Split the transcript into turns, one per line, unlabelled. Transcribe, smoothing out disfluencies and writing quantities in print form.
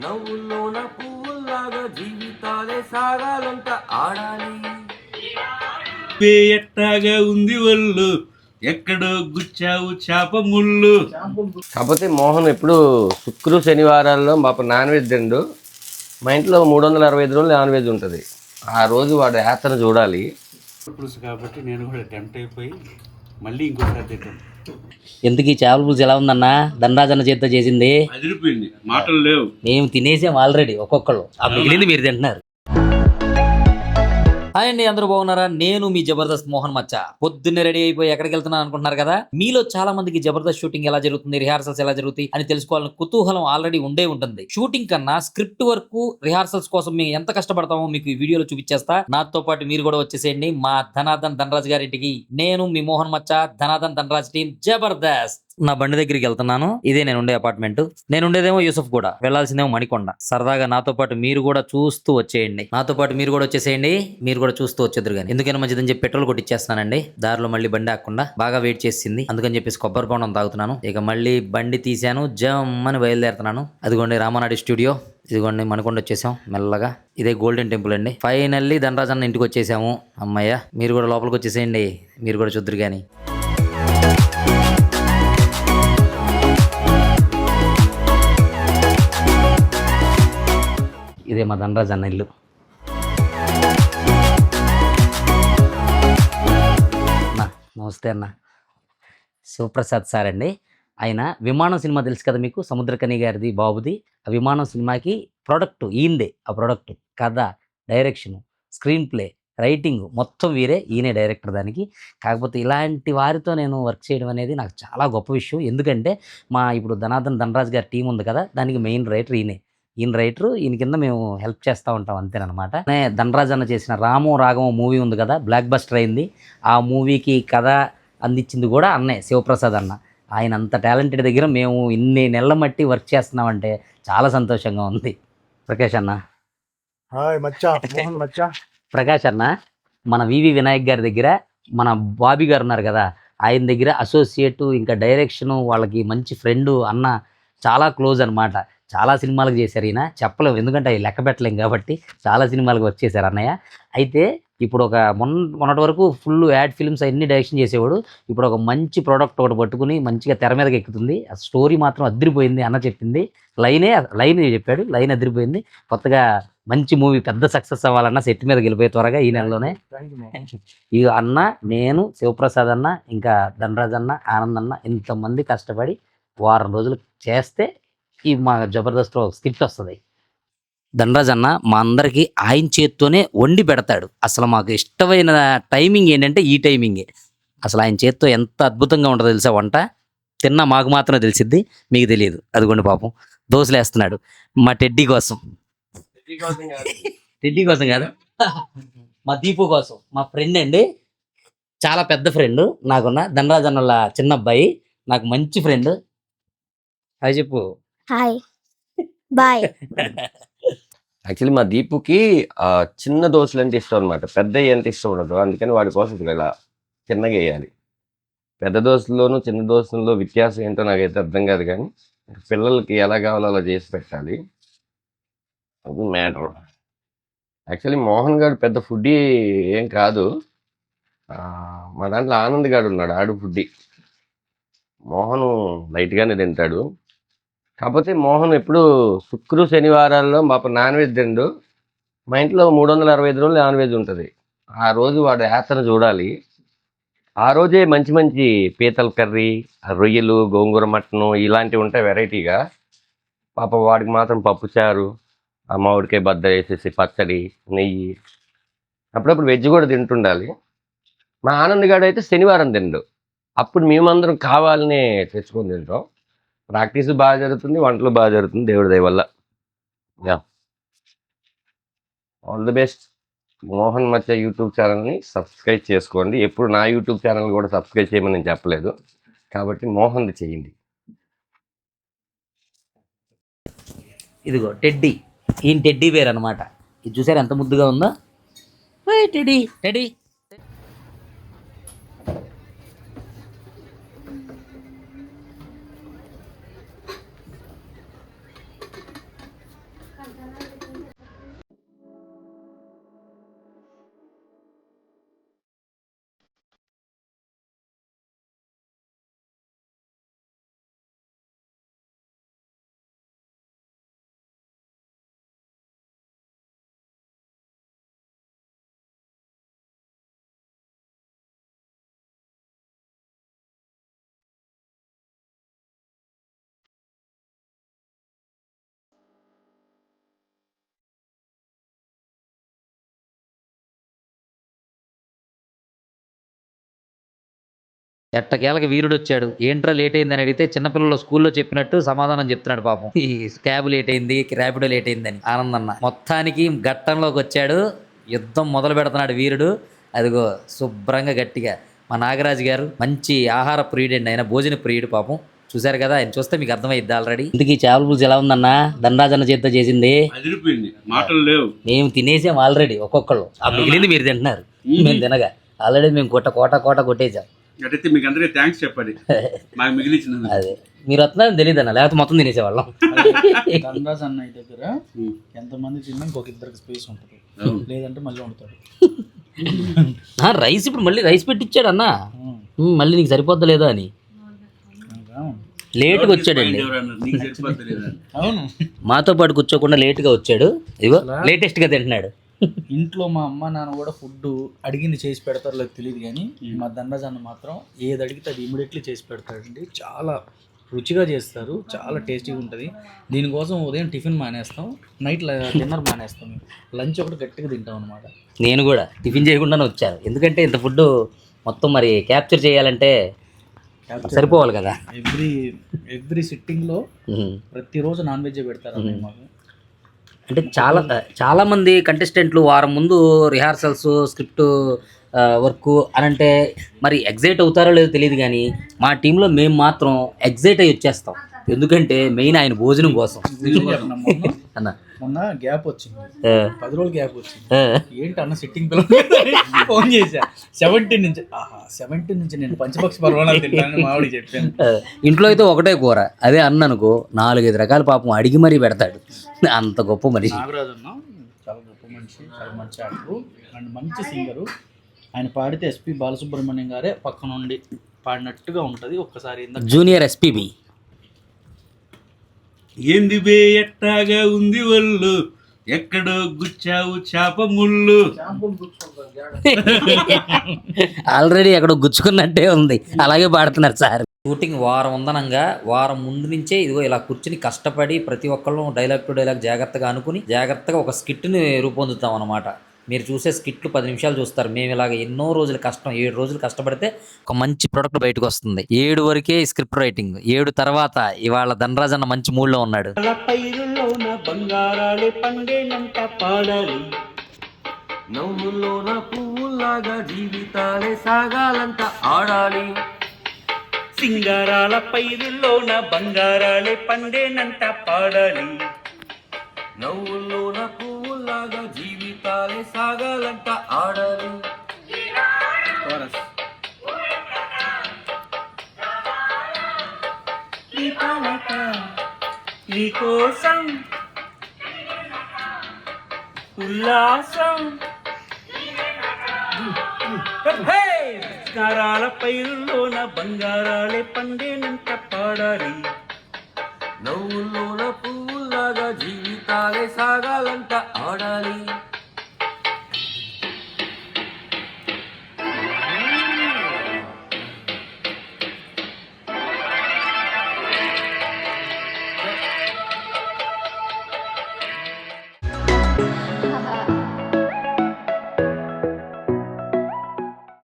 నవ్వుల్లోన పువ్వుల్లాగా జీవితాలే సాగాలంట ఆడాలి.
ఎట్టాగా ఉంది ఒళ్ళు, ఎక్కడో గుచ్చావు చేప ముళ్ళు.
కాకపోతే మోహన్ ఎప్పుడు శనివారాల్లో పాప నాన్ వెజ్ తిండు. మా ఇంట్లో 365 రోజులు నాన్ వెజ్ ఉంటుంది. ఆ రోజు వాడు యాత్ర చూడాలి.
పులుసు కాబట్టి నేను కూడా టెంప్ట్ అయిపోయి మళ్ళీ ఇంకోసారి తింటాను.
ఎందుకు ఈ చేపల పులుసు ఎలా ఉందన్నా? ధనరాజన్న చేతితో చేసింది
అదిరిపోయింది, మాటలు లేవు.
మేము తినేసాం ఆల్రెడీ ఒక్కొక్కళ్ళు. ఆ మిగిలింది మీరు తింటున్నారు. హాయ్ అండి, అందరూ బాగున్నారా? నేను మీ జబర్దస్త్ మోహన్ మచ్చ. పొద్దున్నే రెడీ అయిపోయి ఎక్కడికి వెళ్తున్నాను అనుకుంటున్నారు కదా. మీలో చాలా మందికి జబర్దస్త్ షూటింగ్ ఎలా జరుగుతుంది, రిహార్సల్స్ ఎలా జరుగుతాయి అని తెలుసుకోవాలని కుతూహలం ఆల్రెడీ ఉండే ఉంటుంది. షూటింగ్ కన్నా స్క్రిప్ట్ వర్క్, రిహార్సల్స్ కోసం మేము ఎంత కష్టపడతామో మీకు ఈ వీడియోలో చూపించేస్తా. నాతో పాటు మీరు కూడా వచ్చేసేయండి మా ధనాధన్ ధనరాజ్ గారింటికి. నేను మీ మోహన్ మచ్చ, ధనాధన్ ధనరాజ్ టీం జబర్దస్త్. నా బండి దగ్గరికి వెళ్తున్నాను. ఇదే నేను ఉండే అపార్ట్మెంట్. నేను ఉండేదేమో యూసఫ్ కూడా, వెళ్లాల్సిందేమో మణికొండ. సరదాగా నాతో పాటు మీరు కూడా చూస్తూ వచ్చేయండి. నాతో పాటు మీరు కూడా వచ్చేసేయండి. మీరు కూడా చూస్తూ వచ్చేద్దరు కానీ ఎందుకైనా మంచిదని చెప్పి పెట్రోల్ కొట్టిచ్చేస్తానండి. దారిలో మళ్ళీ బండి ఆకుండా బాగా వెయిట్ చేసింది. అందుకని చెప్పేసి కొబ్బరి బొండం తాగుతున్నాను. ఇక మళ్ళీ బండి తీసాను, జమ్మని బయలుదేరుతున్నాను. అదిగోండి రామానాయుడు స్టూడియో. ఇదిగోండి మణికొండ వచ్చేసాం మెల్లగా. ఇదే గోల్డెన్ టెంపుల్ అండి. ఫైనల్లీ ధనరాజ్ అన్న ఇంటికి వచ్చేసాము. అమ్మయ్య, మీరు కూడా లోపలికి వచ్చేసేయండి. మీరు కూడా చూద్దరు కానీ. ఇదే మా ధనరాజ్ అన్న ఇల్లు. నమస్తే అన్న. శివప్రసాద్ సార్ అండి. ఆయన విమానం సినిమా తెలుసు కదా మీకు, సముద్రకని గారిది బాబుది. ఆ విమానం సినిమాకి ప్రొడక్ట్ ఈయనదే. ఆ ప్రొడక్ట్ కథ, డైరెక్షను, స్క్రీన్ ప్లే, రైటింగ్ మొత్తం వీరే. ఈయనే డైరెక్టర్ దానికి. కాకపోతే ఇలాంటి వారితో నేను వర్క్ చేయడం అనేది నాకు చాలా గొప్ప విషయం. ఎందుకంటే మా ఇప్పుడు ధనాధన్ ధనరాజ్ గారి టీం ఉంది కదా, దానికి మెయిన్ రైటర్ ఈయనే. ఈయన రైటరు, ఈయన కింద మేము హెల్ప్ చేస్తూ ఉంటాం అంతేనమాట. ధనరాజ్ అన్న చేసిన రామో రాగమో మూవీ ఉంది కదా, బ్లాక్ బస్టర్ అయింది. ఆ మూవీకి కథ అందించింది కూడా అన్నే, శివప్రసాద్ అన్న. ఆయన అంత టాలెంటెడ్ దగ్గర మేము ఇన్ని నెలల మట్టి వర్క్ చేస్తున్నామంటే చాలా సంతోషంగా ఉంది. ప్రకాష్ అన్న. ప్రకాష్ అన్న మన వివి వినాయక్ గారి దగ్గర మన బాబీ గారు ఉన్నారు కదా, ఆయన దగ్గర అసోసియేటు, ఇంకా డైరెక్షను, వాళ్ళకి మంచి ఫ్రెండు అన్న, చాలా క్లోజ్ అనమాట. చాలా సినిమాలకు చేశారు ఈయన. చెప్పలేము ఎందుకంటే అవి లెక్క పెట్టలేం కాబట్టి. చాలా సినిమాలకు వర్క్ చేశారు అన్నయ్య. అయితే ఇప్పుడు ఒక మొన్నటి వరకు ఫుల్ యాడ్ ఫిల్మ్స్ అన్ని డైరెక్షన్ చేసేవాడు. ఇప్పుడు ఒక మంచి ప్రోడక్ట్ ఒకటి పట్టుకుని మంచిగా తెర మీదకి ఎక్కుతుంది. ఆ స్టోరీ మాత్రం అదిరిపోయింది. అన్న చెప్పింది లైన్ చెప్పాడు, లైన్ అదిరిపోయింది. కొత్తగా మంచి మూవీ పెద్ద సక్సెస్ అవ్వాలన్నా సెట్ మీద గెలిపోయే త్వరగా ఈ నెలలోనే. ఇక అన్న, నేను, శివప్రసాద్ అన్న, ఇంకా ధనరాజ్ అన్న, ఆనంద్ అన్న, ఇంతమంది కష్టపడి వారం రోజులు చేస్తే ఈ మా జబర్దస్త్లో స్క్రిప్ట్ వస్తుంది. ధనరాజ్ అన్న మా అందరికీ ఆయన చేత్తోనే వండి పెడతాడు. అసలు మాకు ఇష్టమైన టైమింగ్ ఏంటంటే ఈ టైమింగే. అసలు ఆయన చేత్తో ఎంత అద్భుతంగా ఉంటుందో తెలుసా వంట. తిన్నా మాకు మాత్రమే తెలిసిద్ది, మీకు తెలియదు. అదిగోండి పాపం దోశలు వేస్తున్నాడు మా టెడ్డీ కోసం. టెడ్డీ కోసం కాదు, మా దీపు కోసం. మా ఫ్రెండ్ అండి, చాలా పెద్ద ఫ్రెండ్ నాకున్న. ధనరాజ్ అన్న వాళ్ళ చిన్న అబ్బాయి, నాకు మంచి ఫ్రెండ్. అది చెప్పు.
Hi bye.
యాక్చువల్లీ మా దీపుకి చిన్న దోశలు అంటే ఇష్టం అనమాట, పెద్ద ఎంత ఇష్టం ఉండదు. అందుకని వాడి కోసం ఇలా చిన్నగా వేయాలి. పెద్ద దోశల్లోనూ చిన్న దోశల్లో వ్యత్యాసం ఏంటో నాకైతే అర్థం కాదు, కానీ పిల్లలకి ఎలా కావాలో అలా చేసి పెట్టాలి. అది మ్యాటర్. యాక్చువల్లీ మోహన్ గారు పెద్ద ఫుడ్డీ ఏం కాదు. మా దాంట్లో ఆనంద్ గారు ఉన్నాడు, ఆడు ఫుడ్డీ. మోహన్ లైట్గానే తింటాడు. కాకపోతే మోహన్ ఎప్పుడు శనివారాల్లో పాప నాన్ వెజ్ తిండు. మా ఇంట్లో 365 రోజులు నాన్ వెజ్ ఉంటుంది. ఆ రోజు వాడు యాత్ర చూడాలి. ఆ రోజే మంచి మంచి పీతల కర్రీ, రొయ్యలు, గోంగూర మటను ఇలాంటివి ఉంటాయి వెరైటీగా. పాప వాడికి మాత్రం పప్పుచారు, ఆ మామిడికాయ బద్ద వేసేసి పచ్చడి, నెయ్యి, అప్పుడప్పుడు వెజ్ కూడా తింటుండాలి. మా ఆనంద్ గాడు అయితే శనివారం తిండు. అప్పుడు మేమందరం కావాలనే తెచ్చుకొని తింటాం. ప్రాక్టీస్ బాగా జరుగుతుంది, వంటలు బాగా జరుగుతుంది దేవుడి దయ వల్ల. Yeah, all the best. Mohan మచ్చ యూట్యూబ్ ఛానల్ని సబ్స్క్రైబ్ చేసుకోండి. ఎప్పుడు నా యూట్యూబ్ ఛానల్ కూడా సబ్స్క్రైబ్ చేయమని నేను చెప్పలేదు, కాబట్టి మోహన్ది చేయండి.
ఇదిగో టెడ్డీ, ఈయన టెడ్డీ బేర్ అనమాట. ఇది చూసారు ఎంత ముద్దుగా ఉందో. Teddy teddy. ఎట్టకేలకి వీరుడు వచ్చాడు. ఏంట్రా లేట్ అయిందని అడిగితే చిన్నపిల్లలు స్కూల్లో చెప్పినట్టు సమాధానం చెప్తున్నాడు పాపం. ఈ క్యాబ్ లేట్ అయింది, ర్యాపిడో లేట్ అయిందని ఆనందన్న. మొత్తానికి ఘట్టంలోకి వచ్చాడు. యుద్ధం మొదలు పెడుతున్నాడు వీరుడు. అదిగో శుభ్రంగా గట్టిగా మా నాగరాజు గారు మంచి ఆహార ప్రియుడండి, ఆయన భోజన ప్రియుడు పాపం. చూశారు కదా, ఆయన చూస్తే మీకు అర్థమైద్ది ఆల్రెడీ. ఇంటికి చేపల పులుసు ఎలా ఉందన్నా? ధనరాజన్న చేతితో చేసింది
అదిరిపోయింది, మాటలు లేవు.
మేము తినేసాం ఆల్రెడీ ఒక్కొక్కళ్ళు. ఆ మిగిలింది మీరు తింటున్నారు, మేము తినగా ఆల్రెడీ మేము కోట కొట్టేసాం.
అటైతే మీకు అందరికీ థ్యాంక్స్ చెప్పండి, మాకు మిగిలించిన.
అదే మీరు వస్తున్నారని తెలియదు అన్న, లేకపోతే మొత్తం తినేసేవాళ్ళం.
ధనరాజ్ అన్నయ్య దగ్గర ఎంతమంది తిన్నా ఇంకొక ఇద్దరికి స్పేస్ ఉంటుంది, లేదంటే మళ్ళీ వండుతాడు.
రైస్ ఇప్పుడు మళ్ళీ రైస్ పెట్టించాడు అన్న, మళ్ళీ నీకు సరిపోద్దా లేదా అని. లేట్గా వచ్చాడండి,
నీకు సరిపోతలేదా?
అవును,
మాతో పాటు కూర్చోకుండా లేట్గా వచ్చాడు. ఇదిగో లేటెస్ట్గా తింటున్నాడు.
ఇంట్లో మా అమ్మ నాన్న కూడా ఫుడ్ అడిగింది చేసి పెడతారో లేదు తెలియదు, కానీ మా దండజ్ అన్న మాత్రం ఏది అడిగితే అది ఇమీడియట్లీ చేసి పెడతాడండి. చాలా రుచిగా చేస్తారు, చాలా టేస్టీగా ఉంటుంది. దీనికోసం ఉదయం టిఫిన్ మానేస్తాం, నైట్ డిన్నర్ మానేస్తాం, లంచ్ ఒకటి గట్టిగా తింటాం అనమాట.
నేను కూడా టిఫిన్ చేయకుండానే వచ్చాను, ఎందుకంటే ఇంత ఫుడ్ మొత్తం మరి క్యాప్చర్ చేయాలంటే సరిపోవాలి కదా.
ఎవ్రీ సిట్టింగ్లో ప్రతిరోజు నాన్ వెజ్ పెడతారు అన్నయ్య మాకు.
అంటే చాలామంది కంటెస్టెంట్లు వారం ముందు రిహార్సల్స్, స్క్రిప్ట్ వర్క్ అని అంటే మరి ఎగ్జైట్ అవుతారో లేదో తెలియదు, కానీ మా టీంలో మేము మాత్రం ఎగ్జైట్ అయ్యి వచ్చేస్తాం. ఎందుకంటే మెయిన్ ఆయన భోజనం కోసం
అన్న. మొన్న గ్యాప్ వచ్చింది, 10 రోజులు గ్యాప్ వచ్చింది. ఏంటి అన్న సిట్టింగ్ ఫోన్ చేశా, 17 నుంచి నేను పంచపక్ష పర్వాలేదు తింటానని మావిడి చెప్పాను.
ఇంట్లో అయితే ఒకటే కూర, అదే అన్న అనుకో 4-5 రకాల పాపం అడిగి మరీ పెడతాడు. అంత గొప్ప మనిషి
నాగరాజు అన్న చాలా గొప్ప మనిషి, చాలా మంచి యాక్టర్ అండ్ మంచి సింగరు. ఆయన పాడితే ఎస్పి బాలసుబ్రహ్మణ్యం గారే పక్క నుండి పాడినట్టుగా ఉంటుంది. ఒక్కసారి
జూనియర్ ఎస్పీబీ.
ఏంది బే ఎట్టాగా ఉంది ఒళ్ళు, ఎక్కడో గుచ్చావు చేప ముళ్ళు.
ఆల్రెడీ ఎక్కడో గుచ్చుకున్నట్టే ఉంది, అలాగే పాడుతున్నారు సార్. షూటింగ్ వారం ఉందనంగా వారం ముందు నుంచే ఇదిగో ఇలా కూర్చుని కష్టపడి ప్రతి ఒక్కళ్ళు డైలాగ్ టు డైలాగ్ జాగ్రత్తగా అనుకుని జాగ్రత్తగా ఒక స్కిట్ని రూపొందుతాం అన్నమాట. మీరు చూసే స్కిట్లు 10 నిమిషాలు చూస్తారు, మేము ఇలాగ ఎన్నో రోజులు కష్టం, 7 రోజులు కష్టపడితే ఒక మంచి ప్రోడక్ట్ బయటకు వస్తుంది. 7 వరకే స్క్రిప్ట్ రైటింగ్, 7 తర్వాత ఇవాళ ధనరాజ్ అన్న మంచి మూడ్లో ఉన్నాడు.
బంగారాలే పండేనంట పాడాలి, నవ్వుల్లోన పువ్వులాగా జీవితాలే సాగాలంట ఆడాలి. సింగారాల పైరుల్లోన బంగారాలే పండేనంట పాడాలి, నవ్వుల్లోన పువ్వులాగా జీవితాలే సాగాలంట ఆడాలి. నీ పాలక నీ కోసం ఉల్లాసం, బంగారాల పైరుల్లోన బంగారాలే పండేనంట పాడాలి, నవ్వుల్లోన పువ్వులాగా జీవితాలే సాగాలంట ఆడాలి.